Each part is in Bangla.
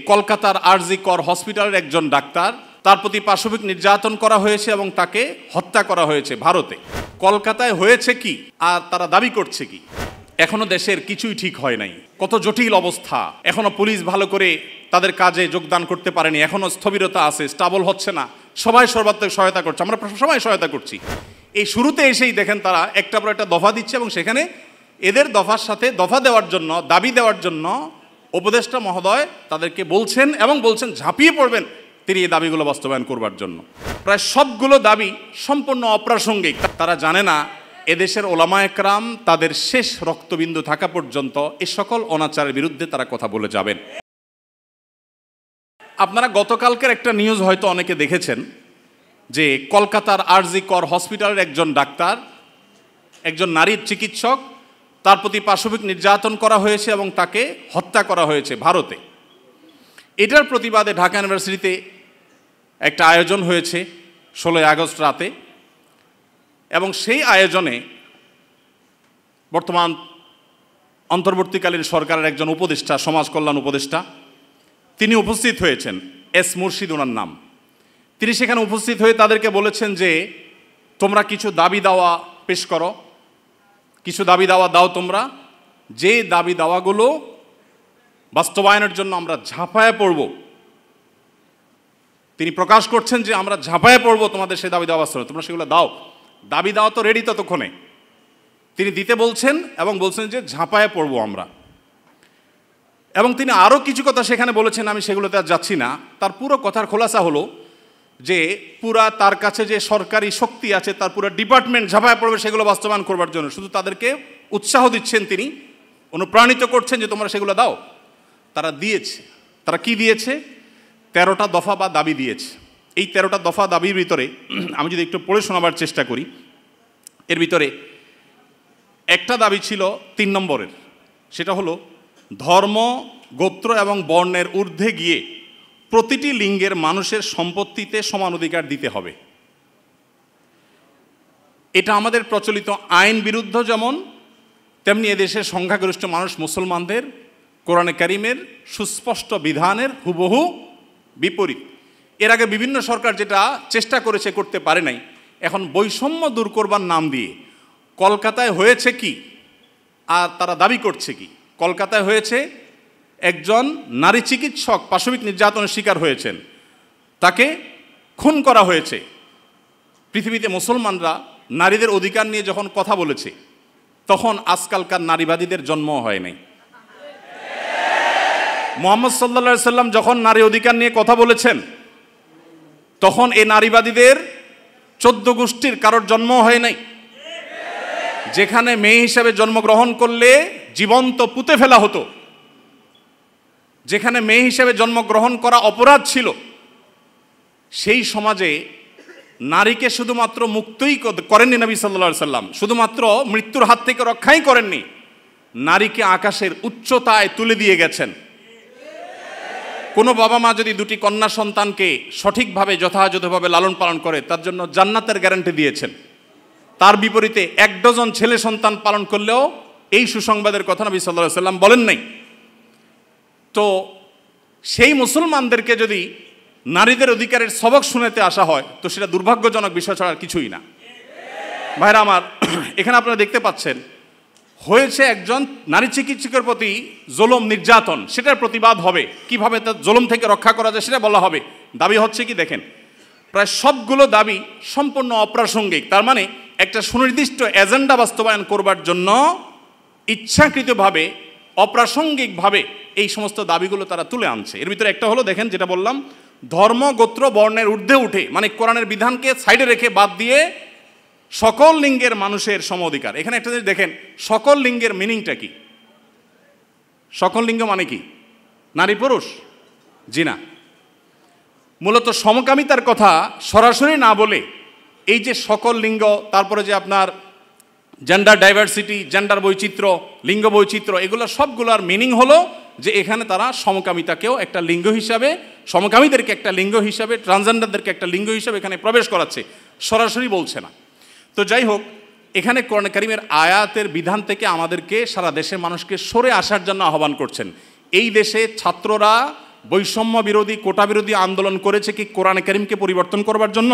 কলকাতার আরজি কর হসপিটালের একজন ডাক্তার, তার প্রতি পাশবিক নির্যাতন করা হয়েছে এবং তাকে হত্যা করা হয়েছে ভারতে। কলকাতায় হয়েছে কি আর তারা দাবি করছে কি? এখনো দেশের কিছুই ঠিক হয় নাই, কত জটিল অবস্থা। এখনো পুলিশ ভালো করে তাদের কাজে যোগদান করতে পারেনি, এখনো স্থবিরতা আছে, স্টাবল হচ্ছে না। সবাই সর্বাত্মক সহায়তা করছে, আমরা সবাই সহায়তা করছি। এই শুরুতে এসেই দেখেন তারা একটা পর একটা দফা দিচ্ছে এবং সেখানে এদের দফার সাথে দফা দেওয়ার জন্য, দাবি দেওয়ার জন্য উপদেষ্টা মহোদয় তাদেরকে বলছেন এবং বলছেন ঝাঁপিয়ে পড়বেন তিনি এই দাবিগুলো বাস্তবায়ন করবার জন্য। প্রায় সবগুলো দাবি সম্পূর্ণ অপ্রাসঙ্গিক। তারা জানে না এদেশের ওলামা একরাম তাদের শেষ রক্তবিন্দু থাকা পর্যন্ত এই সকল অনাচারের বিরুদ্ধে তারা কথা বলে যাবেন। আপনারা গতকালকের একটা নিউজ হয়তো অনেকে দেখেছেন যে কলকাতার আরজি কর হসপিটালের একজন ডাক্তার, একজন নারী চিকিৎসক, তার প্রতি পাশবিক নির্যাতন করা হয়েছে এবং তাকে হত্যা করা হয়েছে ভারতে। এটার প্রতিবাদে ঢাকা ইউনিভার্সিটিতে একটা আয়োজন হয়েছে 16 আগস্ট রাতে, এবং সেই আয়োজনে বর্তমান অন্তর্বর্তীকালীন সরকারের একজন উপদেষ্টা, সমাজ কল্যাণ উপদেষ্টা, তিনি উপস্থিত হয়েছেন। এস মুর্শিদ ওনার নাম। তিনি সেখানে উপস্থিত হয়ে তাদেরকে বলেছেন যে তোমরা কিছু দাবি দাওয়া পেশ করো, কিছু দাবি দাওয়া দাও তোমরা, যে দাবি দাওয়াগুলো বাস্তবায়নের জন্য আমরা ঝাঁপায়ে পড়ব। তিনি প্রকাশ করছেন যে আমরা ঝাঁপায়ে পড়ব তোমাদের সেই দাবি দাওয়া বাস্তবায়ন, তোমরা সেগুলো দাও। দাবি দাওয়া তো রেডি ততক্ষণে, তিনি দিতে বলছেন এবং বলছেন যে ঝাঁপায়ে পড়ব আমরা। এবং তিনি আরও কিছু কথা সেখানে বলেছেন, আমি সেগুলোতে আর যাচ্ছি না। তার পুরো কথার খোলাসা হলো যে পুরা তার কাছে যে সরকারি শক্তি আছে, তার পুরো ডিপার্টমেন্ট ঝাঁপায়ে পড়বে সেগুলো বাস্তবায়ন করবার জন্য। শুধু তাদেরকে উৎসাহ দিচ্ছেন, তিনি অনুপ্রাণিত করছেন যে তোমরা সেগুলো দাও। তারা দিয়েছে। তারা কি দিয়েছে? 13টা দফা বা দাবি দিয়েছে। এই 13টা দফা দাবির ভিতরে আমি যদি একটু পড়ে শোনাবার চেষ্টা করি, এর ভিতরে একটা দাবি ছিল 3 নম্বরের, সেটা হলো ধর্ম, গোত্র এবং বর্ণের ঊর্ধ্বে গিয়ে প্রতিটি লিঙ্গের মানুষের সম্পত্তিতে সমান অধিকার দিতে হবে। এটা আমাদের প্রচলিত আইন বিরুদ্ধ যেমন, তেমনি এদেশের সংখ্যাগরিষ্ঠ মানুষ মুসলমানদের কোরআনে কারিমের সুস্পষ্ট বিধানের হুবহু বিপরীত। এর আগে বিভিন্ন সরকার যেটা চেষ্টা করেছে, করতে পারে নাই। এখন বৈষম্য দূর করবার নাম দিয়ে কলকাতায় হয়েছে কি আর তারা দাবি করছে কি? কলকাতায় হয়েছে একজন নারী চিকিৎসক পাশবিক নির্যাতনের শিকার হয়েছেন, তাকে খুন করা হয়েছে। পৃথিবীতে মুসলমানরা নারীদের অধিকার নিয়ে যখন কথা বলেছে, তখন আজকালকার নারীবাদীদের জন্ম হয় নাই। মুহাম্মদ সাল্লাল্লাহু আলাইহি সাল্লাম যখন নারী অধিকার নিয়ে কথা বলেছেন, তখন এই নারীবাদীদের 14 গোষ্ঠীর কারোর জন্ম হয় নাই। যেখানে মেয়ে হিসাবে জন্মগ্রহণ করলে জীবন্ত পুঁতে ফেলা হতো, যেখানে মেয়ে হিসেবে জন্মগ্রহণ করা অপরাধ ছিল, সেই সমাজে নারীকে শুধুমাত্র মুক্তই করেননি নবী সাল্লাল্লাহু আলাইহি সাল্লাম, শুধুমাত্র মৃত্যুর হাত থেকে রক্ষাই করেননি, নারীকে আকাশের উচ্চতায় তুলে দিয়ে গেছেন। কোনো বাবা মা যদি 2টি কন্যা সন্তানকে সঠিকভাবে যথাযথভাবে লালন পালন করে, তার জন্য জান্নাতের গ্যারান্টি দিয়েছেন। তার বিপরীতে 1 ডজন ছেলে সন্তান পালন করলেও এই সুসংবাদের কথা নবী সাল্লাল্লাহু আলাইহি সাল্লাম বলেন নাই। তো সেই মুসলমানদেরকে যদি নারীদের অধিকারের সবক শুনাতে আসা হয়, তো সেটা দুর্ভাগ্যজনক বিষয় ছাড়া কিছু না। ভাইরা আমার, এখানে আপনারা দেখতে পাচ্ছেন হয়েছে একজন নারী চিকিৎসকের প্রতি জুলুম, নির্যাতন, সেটার প্রতিবাদ হবে। কিভাবে তার জুলুম থেকে রক্ষা করা যায় সেটা বলা হবে। দাবি হচ্ছে কি দেখেন, প্রায় সবগুলো দাবি সম্পূর্ণ অপ্রাসঙ্গিক। তার মানে একটা সুনির্দিষ্ট এজেন্ডা বাস্তবায়ন করবার জন্য ইচ্ছাকৃতভাবে অপ্রাসঙ্গিকভাবে এই সমস্ত দাবিগুলো তারা তুলে আনছে। এর ভিতরে একটা হলো দেখেন, যেটা বললাম, ধর্ম, গোত্র, বর্ণের ঊর্ধ্বে উঠে, মানে কোরআনের বিধানকে সাইডে রেখে বাদ দিয়ে সকল লিঙ্গের মানুষের সম অধিকার। এখানে একটা জিনিস দেখেন, সকল লিঙ্গের মিনিংটা কি? সকল লিঙ্গ মানে কি? নারী পুরুষ? জি না। মূলত সমকামিতার কথা সরাসরি না বলে এই যে সকল লিঙ্গ, তারপরে যে আপনার জেন্ডার ডাইভার্সিটি, জেন্ডার বৈচিত্র্য, লিঙ্গ বৈচিত্র্য, এগুলো সবগুলোর মিনিং হলো যে এখানে তারা সমকামিতাকেও একটা লিঙ্গ হিসাবে, সমকামীদেরকে একটা লিঙ্গ হিসাবে, ট্রান্সজেন্ডারদেরকে একটা লিঙ্গ হিসাবে এখানে প্রবেশ করাচ্ছে, সরাসরি বলছে না। তো যাই হোক, এখানে কোরআন কারীমের আয়াতের বিধান থেকে আমাদেরকে, সারা দেশের মানুষকে সরে আসার জন্য আহ্বান করছেন। এই দেশে ছাত্ররা বৈষম্য বিরোধী, কোটা বিরোধী আন্দোলন করেছে কি কোরআনে কারিমকে পরিবর্তন করবার জন্য?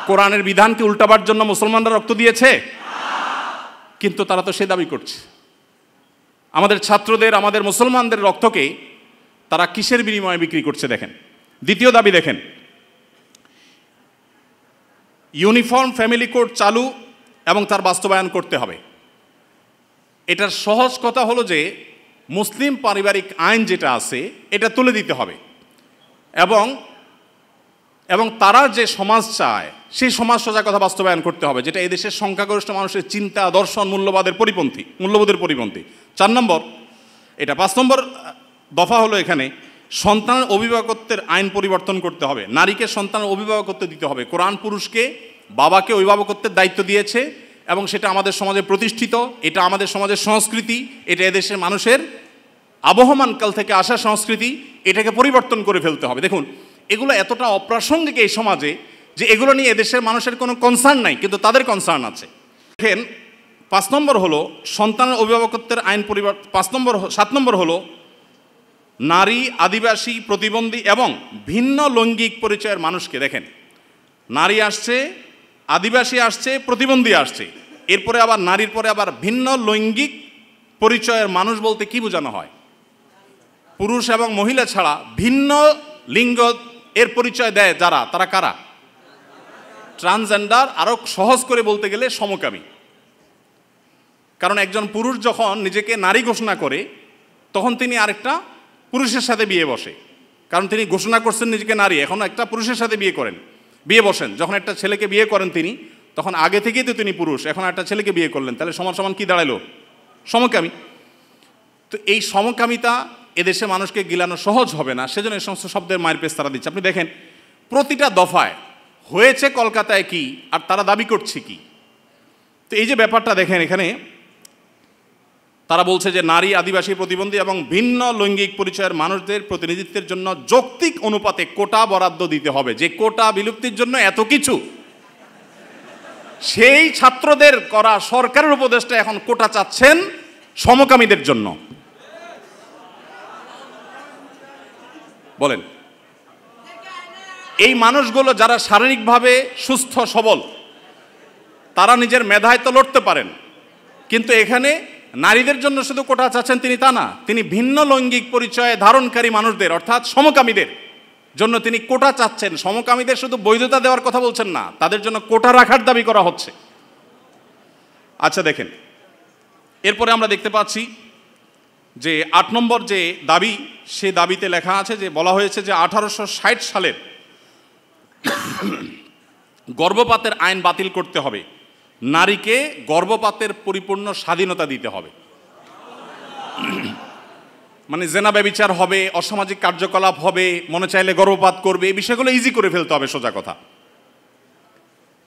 কোরআনের বিধানকে উল্টাবার জন্য মুসলমানরা রক্ত দিয়েছে? কিন্তু তারা তো সে দাবি করছে। আমাদের ছাত্রদের, আমাদের মুসলমানদের রক্তকে তারা কিসের বিনিময়ে বিক্রি করছে দেখেন। দ্বিতীয় দাবি দেখেন, ইউনিফর্ম ফ্যামিলি কোড চালু এবং তার বাস্তবায়ন করতে হবে। এটার সহজ কথা হলো যে মুসলিম পারিবারিক আইন যেটা আছে এটা তুলে দিতে হবে এবং তারা যে সমাজ চায় সেই সমাজ সোজা কথা বাস্তবায়ন করতে হবে, যেটা এদেশের সংখ্যাগরিষ্ঠ মানুষের চিন্তা, দর্শন, মূল্যবোধের পরিপন্থী। 4 নম্বর এটা। 5 নম্বর দফা হলো এখানে সন্তানের অভিভাবকত্বের আইন পরিবর্তন করতে হবে। নারীকে সন্তানের অভিভাবকত্ব দিতে হবে। কোরআন পুরুষকে, বাবাকে অভিভাবকত্বের দায়িত্ব দিয়েছে এবং সেটা আমাদের সমাজে প্রতিষ্ঠিত, এটা আমাদের সমাজের সংস্কৃতি, এটা এদেশের মানুষের আবহমানকাল থেকে আসা সংস্কৃতি, এটাকে পরিবর্তন করে ফেলতে হবে। দেখুন, এগুলো এতটা অপ্রাসঙ্গিক এই সমাজে যে এগুলো নিয়ে এদেশের মানুষের কোনো কনসার্ন নাই, কিন্তু তাদের কনসার্ন আছে। দেখেন, 5 নম্বর হলো সন্তানের অভিভাবকত্বের আইন পরিবর্তন। 7 নম্বর হলো নারী, আদিবাসী, প্রতিবন্ধী এবং ভিন্ন লৈঙ্গিক পরিচয়ের মানুষকে, দেখেন নারী আসছে, আদিবাসী আসছে, প্রতিবন্ধী আসছে, এরপরে আবার নারীর পরে আবার ভিন্ন লৈঙ্গিক পরিচয়ের মানুষ বলতে কি বোঝানো হয়? পুরুষ এবং মহিলা ছাড়া ভিন্ন লিঙ্গ এর পরিচয় দেয় যারা, তারা কারা? ট্রান্সজেন্ডার। আরো সহজ করে বলতে গেলে সমকামী। কারণ একজন পুরুষ যখন নিজেকে নারী ঘোষণা করে তখন তিনি আরেকটা পুরুষের সাথে বিয়ে বসে, কারণ তিনি ঘোষণা করছেন নিজেকে নারী, এখন একটা পুরুষের সাথে বিয়ে বসেন। যখন একটা ছেলেকে বিয়ে করেন তিনি, তখন আগে থেকেই তো তিনি পুরুষ, এখন একটা ছেলেকে বিয়ে করলেন, তাহলে সমান সমান কি দাঁড়ালো? সমকামী। তো এই সমকামিতা এদেশে মানুষকে গিলানো সহজ হবে না, সেজন্য এই সমস্ত শব্দের মায়ের পেশ তারা দিচ্ছে। আপনি দেখেন প্রতিটা দফায় হয়েছে কলকাতায় কি আর তারা দাবি করছে কি। তো এই যে ব্যাপারটা দেখেন, এখানে তারা বলছে যে নারী, আদিবাসী, প্রতিবন্ধী এবং ভিন্ন লৈঙ্গিক পরিচয়ের মানুষদের প্রতিনিধিত্বের জন্য যৌক্তিক অনুপাতে কোটা বরাদ্দ দিতে হবে। যে কোটা বিলুপ্তির জন্য এত কিছু, সেই ছাত্রদের করা সরকারের উপদেষ্টা এখন কোটা চাচ্ছেন সমকামীদের জন্য। বলেন, এই মানুষগুলো যারা শারীরিকভাবে সুস্থ সবল, তারা নিজের মেধায় তো লড়তে পারেন, কিন্তু এখানে নারীদের জন্য শুধু কোটা চাচ্ছেন তিনি তা না, তিনি ভিন্ন লৈঙ্গিক পরিচয় ধারণকারী মানুষদের অর্থাৎ সমকামীদের জন্য তিনি কোটা চাচ্ছেন। সমকামীদের শুধু বৈধতা দেওয়ার কথা বলছেন না, তাদের জন্য কোটা রাখার দাবি করা হচ্ছে। আচ্ছা দেখেন, এরপরে আমরা দেখতে পাচ্ছি যে 8 নম্বর যে দাবি, সে দাবিতে লেখা আছে যে বলা হয়েছে যে 1860 সালের গর্ভপাতের আইন বাতিল করতে হবে, নারীকে গর্ভপাতের পরিপূর্ণ স্বাধীনতা দিতে হবে। মানে জেনা ব্যভিচার হবে, অসামাজিক কার্যকলাপ হবে, মনে চাইলে গর্ভপাত করবে, এই বিষয়গুলো ইজি করে ফেলতে হবে, সোজা কথা।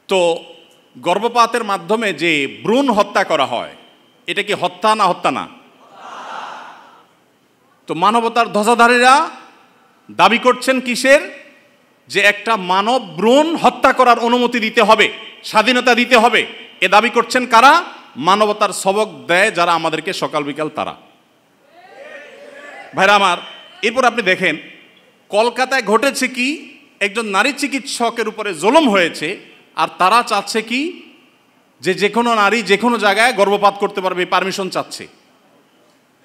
তো গর্ভপাতের মাধ্যমে যে ভ্রূণ হত্যা করা হয়, এটা কি হত্যা না? হত্যা না। তো মানবতার ধ্বজাধারীরা দাবি করছেন কিসের? যে একটা মানব ভ্রূণ হত্যা করার অনুমতি দিতে হবে, স্বাধীনতা দিতে হবে। এ দাবি করছেন কারা? মানবতার সবক দেয় যারা আমাদেরকে সকাল বিকাল তারা। ভাইরা আমার, এরপর আপনি দেখেন কলকাতায় ঘটেছে কি, একজন নারী চিকিৎসকের উপরে জুলুম হয়েছে, আর তারা চাচ্ছে কি যে কোনো নারী যে কোনো জায়গায় গর্ভপাত করতে পারবে, পারমিশন চাচ্ছে।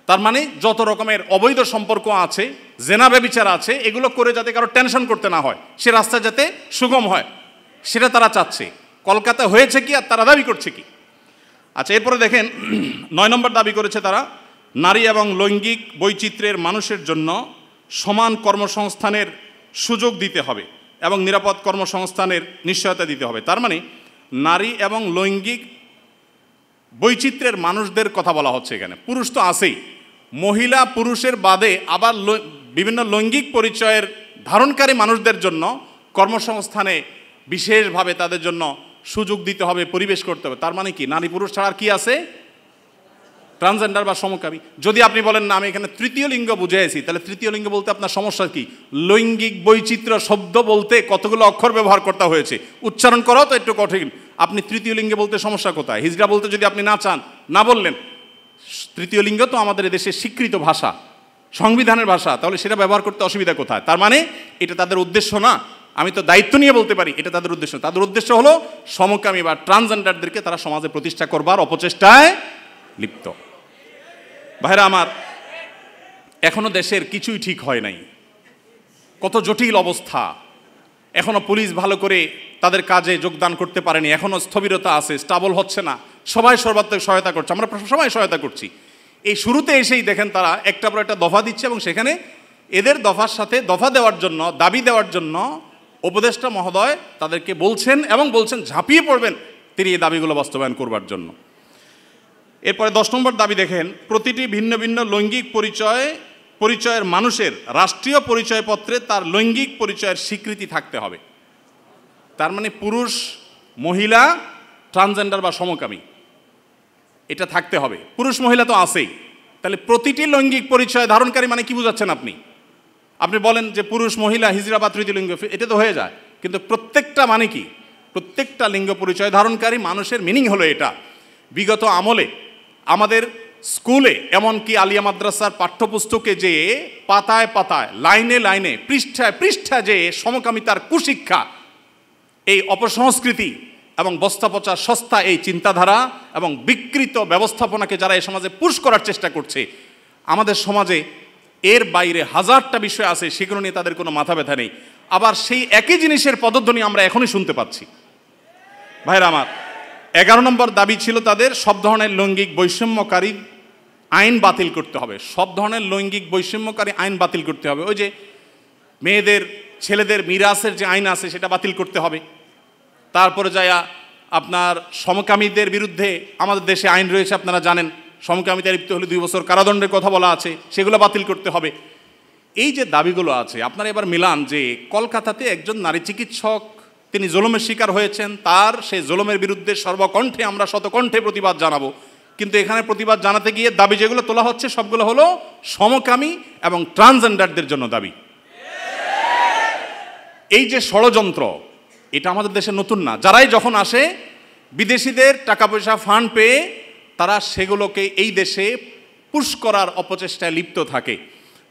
তার মানে যত রকমের অবৈধ সম্পর্ক আছে, জেনা ব্যভিচার আছে, এগুলো করে যাতে কারো টেনশন করতে না হয়, সে রাস্তা যাতে সুগম হয়, সেটা তারা চাচ্ছে। কলকাতা হয়েছে কি আর তারা দাবি করছে কি? আচ্ছা, এরপরে দেখেন 9 নম্বর দাবি করেছে তারা, নারী এবং লৈঙ্গিক বৈচিত্র্যের মানুষের জন্য সমান কর্মসংস্থানের সুযোগ দিতে হবে এবং নিরাপদ কর্মসংস্থানের নিশ্চয়তা দিতে হবে। তার মানে নারী এবং লৈঙ্গিক বৈচিত্র্যের মানুষদের কথা বলা হচ্ছে এখানে। পুরুষ তো আছেই, মহিলা পুরুষের বাদে আবার বিভিন্ন লৈঙ্গিক পরিচয়ের ধারণকারী মানুষদের জন্য কর্মসংস্থানে বিশেষভাবে তাদের জন্য সুযোগ দিতে হবে, পরিবেশ করতে হবে। তার মানে কি নারী পুরুষ ছাড়া আর কি আছে? ট্রান্সজেন্ডার বা সমকামী। যদি আপনি বলেন না আমি এখানে তৃতীয় লিঙ্গ বুঝেছি, তাহলে তৃতীয় লিঙ্গ বলতে আপনার সমস্যা কি? লৈঙ্গিক বৈচিত্র্য শব্দ বলতে কতগুলো অক্ষর ব্যবহার করতে হয়েছে, উচ্চারণ করাও তো একটু কঠিন। আপনি তৃতীয় লিঙ্গে বলতে সমস্যা কোথায়? হিজড়া বলতে যদি আপনি না চান, না বললেন। তৃতীয় লিঙ্গ তো আমাদের এদেশের স্বীকৃত ভাষা, সংবিধানের ভাষা, তাহলে সেটা ব্যবহার করতে অসুবিধা কোথায়? তার মানে এটা তাদের উদ্দেশ্য না। আমি তো দায়িত্ব নিয়ে বলতে পারি এটা তাদের উদ্দেশ্য। তাদের উদ্দেশ্য হলো সমকামী বা ট্রান্সজেন্ডারদেরকে তারা সমাজে প্রতিষ্ঠা করবার অপচেষ্টায় লিপ্ত। ভাইরা আমার, এখনো দেশের কিছুই ঠিক হয় নাই, কত জটিল অবস্থা। এখনো পুলিশ ভালো করে তাদের কাজে যোগদান করতে পারেনি, এখনো স্থবিরতা আছে, স্টাবল হচ্ছে না। সবাই সর্বাত্মক সহায়তা করছে, আমরা সবাই সহায়তা করছি। এই শুরুতে এসেই দেখেন তারা একটা পর একটা দফা দিচ্ছে এবং সেখানে এদের দফার সাথে দফা দেওয়ার জন্য, দাবি দেওয়ার জন্য উপদেষ্টা মহোদয় তাদেরকে বলছেন এবং বলছেন ঝাঁপিয়ে পড়বেন তিনি এই দাবিগুলো বাস্তবায়ন করবার জন্য। এরপরে 10 নম্বর দাবি দেখেন, প্রতিটি ভিন্ন ভিন্ন লৈঙ্গিক পরিচয়ের মানুষের রাষ্ট্রীয় পরিচয়পত্রে তার লৈঙ্গিক পরিচয়ের স্বীকৃতি থাকতে হবে। তার মানে পুরুষ, মহিলা, ট্রান্সজেন্ডার বা সমকামী এটা থাকতে হবে। পুরুষ মহিলা তো আছেই, তাহলে প্রতিটি লৈঙ্গিক পরিচয় ধারণকারী মানে কি বুঝাচ্ছেন আপনি? আপনি বলেন যে পুরুষ, মহিলা, হিজড়া বা তৃতীয় লিঙ্গ, এটা তো হয়ে যায়, কিন্তু প্রত্যেকটা মানে কি? প্রত্যেকটা লিঙ্গ পরিচয় ধারণকারী মানুষের মিনিং হলো এটা। বিগত আমলে আমাদের স্কুলে, এমনকি আলিয়া মাদ্রাসার পাঠ্যপুস্তকে যে পাতায় পাতায়, লাইনে লাইনে, পৃষ্ঠায় পৃষ্ঠায় যে সমকামিতার কুশিক্ষা, এই অপসংস্কৃতি এবং বস্তাপচা সস্তা এই চিন্তাধারা এবং বিকৃত ব্যবস্থাপনাকে যারা এই সমাজে পুশ করার চেষ্টা করছে, আমাদের সমাজে এর বাইরে হাজারটা বিষয় আছে, সেগুলো নিয়ে তাদের কোনো মাথা ব্যথা নেই। আবার সেই একই জিনিসের পদধ্বনি আমরা এখনই শুনতে পাচ্ছি। ভাইরা আমার, 11 নম্বর দাবি ছিল তাদের, সব ধরনের লৈঙ্গিক বৈষম্যকারী আইন বাতিল করতে হবে। সব ধরনের লৈঙ্গিক বৈষম্যকারী আইন বাতিল করতে হবে। ওই যে মেয়েদের, ছেলেদের মিরাসের যে আইন আছে সেটা বাতিল করতে হবে। তারপরে যায়া আপনার সমকামীদের বিরুদ্ধে আমাদের দেশে আইন রয়েছে, আপনারা জানেন, সমকামিতা লিপ্ত হলে 2 বছর কারাদণ্ডের কথা বলা আছে, সেগুলো বাতিল করতে হবে। এই যে দাবিগুলো আছে, আপনারা এবার মিলান যে কলকাতাতে একজন নারী চিকিৎসক তিনি জুলুমের শিকার হয়েছেন, তার সেই জুলুমের বিরুদ্ধে সর্বকণ্ঠে আমরা শতকণ্ঠে প্রতিবাদ জানাবো, কিন্তু এখানে প্রতিবাদ জানাতে গিয়ে দাবি যেগুলো তোলা হচ্ছে সবগুলো হলো সমকামী এবং ট্রান্সজেন্ডারদের জন্য দাবি। এই যে ষড়যন্ত্র, এটা আমাদের দেশে নতুন না। যারাই যখন আসে বিদেশিদের টাকা পয়সা ফান্ড পেয়ে তারা সেগুলোকে এই দেশে পুশ করার অপচেষ্টায় লিপ্ত থাকে।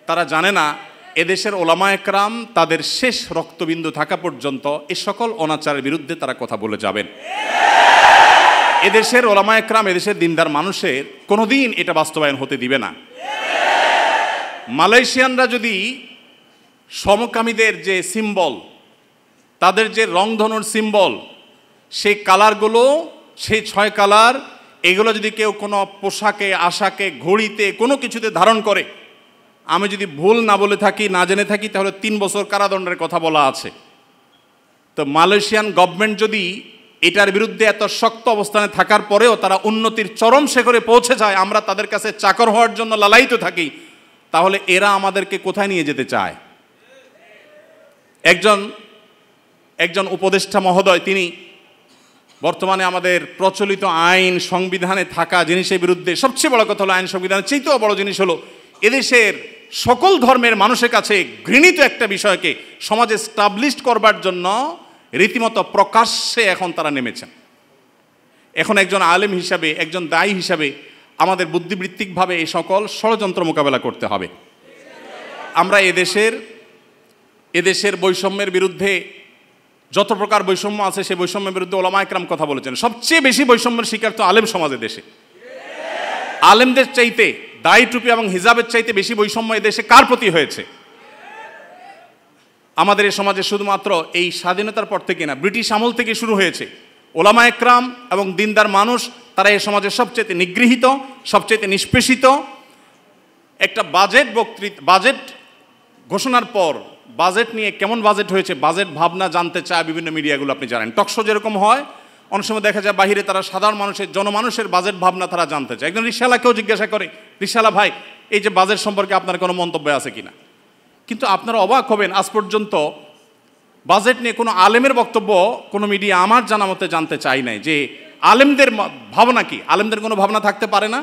তারা জানে না এদেশের ওলামা একরাম তাদের শেষ রক্তবিন্দু থাকা পর্যন্ত এ সকল অনাচারের বিরুদ্ধে তারা কথা বলে যাবেন। এদেশের ওলামা একরাম, এদেশের দিনদার মানুষের কোনোদিন এটা বাস্তবায়ন হতে দিবে না। মালয়েশিয়ানরা যদি সমকামীদের যে সিম্বল, তাদের যে রংধনুর সিম্বল, সেই কালারগুলো, সেই 6 কালার, এগুলো যদি কেউ কোনো পোশাকে, আশাকে, ঘড়িতে, কোনো কিছুতে ধারণ করে, আমি যদি ভুল না বলে থাকি, না জেনে থাকি, তাহলে 3 বছর কারাদণ্ডের কথা বলা আছে। তো মালয়েশিয়ান গভর্নমেন্ট যদি এটার বিরুদ্ধে এত শক্ত অবস্থানে থাকার পরেও তারা উন্নতির চরম শিখরে পৌঁছে যায়, আমরা তাদের কাছে চাকর হওয়ার জন্য লালায়িত থাকি, তাহলে এরা আমাদেরকে কোথায় নিয়ে যেতে চায়? একজন উপদেষ্টা মহোদয়, তিনি বর্তমানে আমাদের প্রচলিত আইন সংবিধানে থাকা জিনিসের বিরুদ্ধে, সবচেয়ে বড় কথা হলো আইন সংবিধানের চেয়েও বড় জিনিস হলো এদেশের সকল ধর্মের মানুষের কাছে ঘৃণিত একটা বিষয়কে সমাজে স্টাবলিশ করবার জন্য রীতিমতো প্রকাশ্যে এখন তারা নেমেছেন। এখন একজন আলেম হিসাবে, একজন দায়ী হিসাবে আমাদের বুদ্ধিবৃত্তিকভাবে এই সকল ষড়যন্ত্র মোকাবেলা করতে হবে। আমরা এদেশের বৈষম্যের বিরুদ্ধে, যত প্রকার বৈষম্য আছে সেই বৈষম্যের বিরুদ্ধে ওলামা একরাম কথা বলেছেন। সবচেয়ে বেশি বৈষম্যের শিকার তো আলেম সমাজে দেশে। আলেমদের চাইতে, দাড়ি টুপি এবং হিজাবের চাইতে বেশি বৈষম্য এদেশে কার প্রতি হয়েছে? আমাদের এই সমাজে শুধুমাত্র এই স্বাধীনতার পর থেকে না, ব্রিটিশ আমল থেকে শুরু হয়েছে। ওলামা একরাম এবং দিনদার মানুষ তারা এই সমাজের সবচেয়ে নিগৃহীত, সবচেয়ে নিষ্পেষিত। একটা বাজেট ঘোষণার পর বাজেট নিয়ে কেমন বাজেট হয়েছে, বাজেট ভাবনা জানতে চায় বিভিন্ন মিডিয়াগুলো, আপনি জানেন। টকশো যেরকম হয়, অনেক সময় দেখা যায় বাহিরে তারা সাধারণ মানুষের, জনমানুষের বাজেট ভাবনা তারা জানতে চায়। একজন রিকশাওয়ালাকেও জিজ্ঞাসা করে, রিকশাওয়ালা ভাই, এই যে বাজেট সম্পর্কে আপনার কোনো মন্তব্য আছে কিনা? কিন্তু আপনারা অবাক হবেন, আজ পর্যন্ত বাজেট নিয়ে কোনো আলেমের বক্তব্য কোনো মিডিয়া আমার জানা মতে জানতে চাই নাই যে আলেমদের ভাবনা কি। আলেমদের কোনো ভাবনা থাকতে পারে না?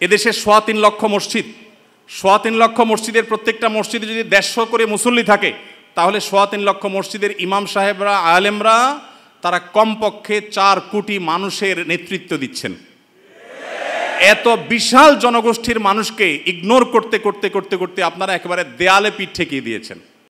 এদেশের 3.25 লক্ষ মসজিদ, 3.25 লক্ষ মসজিদের প্রত্যেকটা মসজিদে যদি 150 করে মুসল্লি থাকে, তাহলে 3.25 লক্ষ মসজিদের ইমাম সাহেবরা, আলেমরা, তারা কমপক্ষে 4 কোটি মানুষের নেতৃত্ব দিচ্ছেন। এত বিশাল জনগোষ্ঠীর মানুষকে ইগনোর করতে করতে করতে করতে আপনারা একেবারে দেয়ালে পিঠ ঠেকিয়ে দিয়েছেন।